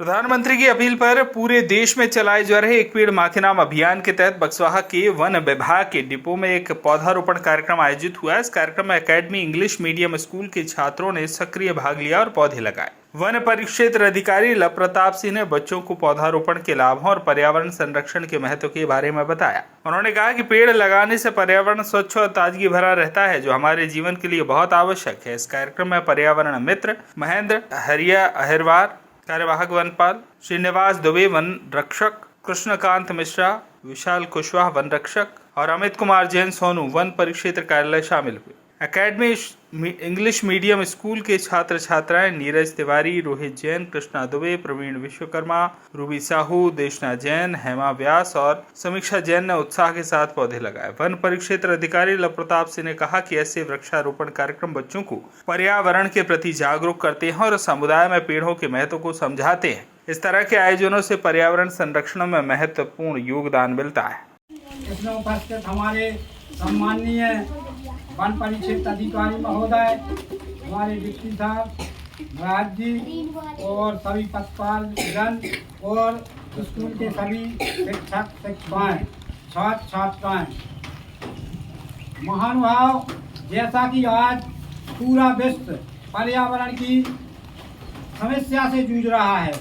प्रधानमंत्री की अपील पर पूरे देश में चलाए जा रहे एक पेड़ मां के नाम अभियान के तहत बक्सवाहा के वन विभाग के डिपो में एक पौधारोपण कार्यक्रम आयोजित हुआ। इस कार्यक्रम में एकेडमी इंग्लिश मीडियम स्कूल के छात्रों ने सक्रिय भाग लिया और पौधे लगाए। वन परिक्षेत्र अधिकारी लव प्रताप सिंह ने बच्चों को पौधारोपण के लाभों और पर्यावरण संरक्षण के महत्व के बारे में बताया। उन्होंने कहा कि पेड़ लगाने से पर्यावरण स्वच्छ और ताजगी भरा रहता है, जो हमारे जीवन के लिए बहुत आवश्यक है। इस कार्यक्रम में पर्यावरण मित्र महेंद्र हरिया अहिरवार, कार्यवाहक वनपाल श्रीनिवास दुबे वन रक्षक, कृष्णकांत मिश्रा, विशाल कुशवाहा वन रक्षक और अमित कुमार जैन सोनू वन परिक्षेत्र कार्यालय शामिल हुए। एकेडमी इंग्लिश मीडियम स्कूल के छात्र छात्राएं नीरज तिवारी, रोहित जैन, कृष्णा दुबे, प्रवीण विश्वकर्मा, रूबी साहू, देशना जैन, हेमा व्यास और समीक्षा जैन ने उत्साह के साथ पौधे लगाए। वन परिक्षेत्र अधिकारी लव प्रताप सिंह ने कहा कि ऐसे वृक्षारोपण कार्यक्रम बच्चों को पर्यावरण के प्रति जागरूक करते हैं और समुदाय में पेड़ों के महत्व को समझाते हैं। इस तरह के आयोजनों से पर्यावरण संरक्षण में महत्वपूर्ण योगदान मिलता है। इसमें उपस्थित हमारे सम्माननीय वन परिक्षेत्र अधिकारी महोदय, हमारे डिप्टी साहब, महाराज जी और सभी पटपाल जन और स्कूल के सभी शिक्षक शिक्षिकाएं, छात्र छात्राएं, महानुभाव, जैसा कि आज पूरा विश्व पर्यावरण की समस्या से जूझ रहा है।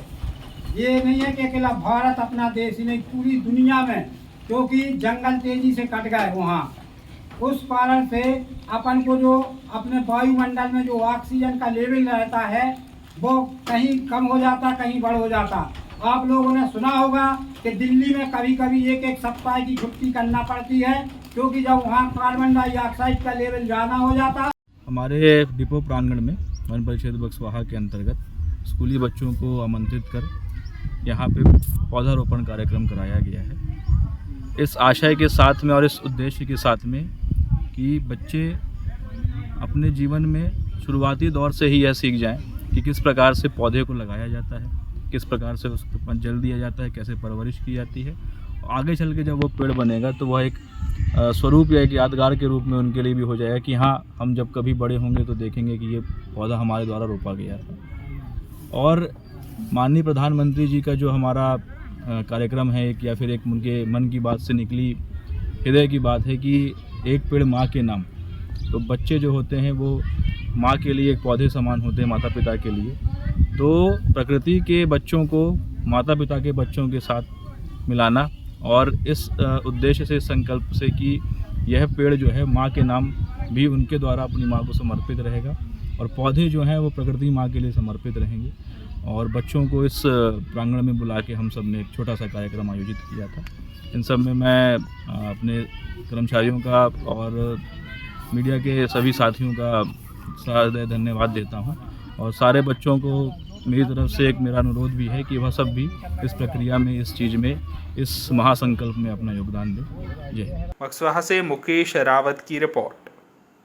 ये नहीं है कि अकेला भारत अपना देश ही नहीं, पूरी दुनिया में, क्योंकि जंगल तेजी से कट गए वहाँ, उस कारण से अपन को जो अपने वायुमंडल में जो ऑक्सीजन का लेवल रहता है वो कहीं कम हो जाता, कहीं बढ़ हो जाता। आप लोगों ने सुना होगा कि दिल्ली में कभी कभी एक सप्ताह की छुट्टी करना पड़ती है, क्योंकि जब वहाँ कार्बन डाइऑक्साइड का लेवल ज़्यादा हो जाता। हमारे डिपो प्रांगण में वन परिक्षेत्र बक्सवाहा के अंतर्गत स्कूली बच्चों को आमंत्रित कर यहाँ पे पौधारोपण कार्यक्रम कराया गया है, इस आशय के साथ में और इस उद्देश्य के साथ में कि बच्चे अपने जीवन में शुरुआती दौर से ही यह सीख जाएं कि किस प्रकार से पौधे को लगाया जाता है, किस प्रकार से उसको जल दिया जाता है, कैसे परवरिश की जाती है। आगे चल के जब वो पेड़ बनेगा तो वह एक स्वरूप या एक यादगार के रूप में उनके लिए भी हो जाएगा कि हाँ, हम जब कभी बड़े होंगे तो देखेंगे कि ये पौधा हमारे द्वारा रोपा गया था। और माननीय प्रधानमंत्री जी का जो हमारा कार्यक्रम है या फिर एक उनके मन की बात से निकली हृदय की बात है कि एक पेड़ माँ के नाम, तो बच्चे जो होते हैं वो माँ के लिए एक पौधे समान होते हैं, माता पिता के लिए। तो प्रकृति के बच्चों को माता पिता के बच्चों के साथ मिलाना और इस उद्देश्य से, संकल्प से कि यह पेड़ जो है माँ के नाम भी उनके द्वारा अपनी माँ को समर्पित रहेगा और पौधे जो हैं वो प्रकृति माँ के लिए समर्पित रहेंगे। और बच्चों को इस प्रांगण में बुला के हम सब ने एक छोटा सा कार्यक्रम आयोजित किया था। इन सब में मैं अपने कर्मचारियों का और मीडिया के सभी साथियों का हृदय धन्यवाद देता हूं और सारे बच्चों को मेरी तरफ से एक मेरा अनुरोध भी है कि वह सब भी इस प्रक्रिया में, इस चीज़ में, इस महासंकल्प में अपना योगदान दें। जय हिंद। बक्सवाहा से मुकेश रावत की रिपोर्ट।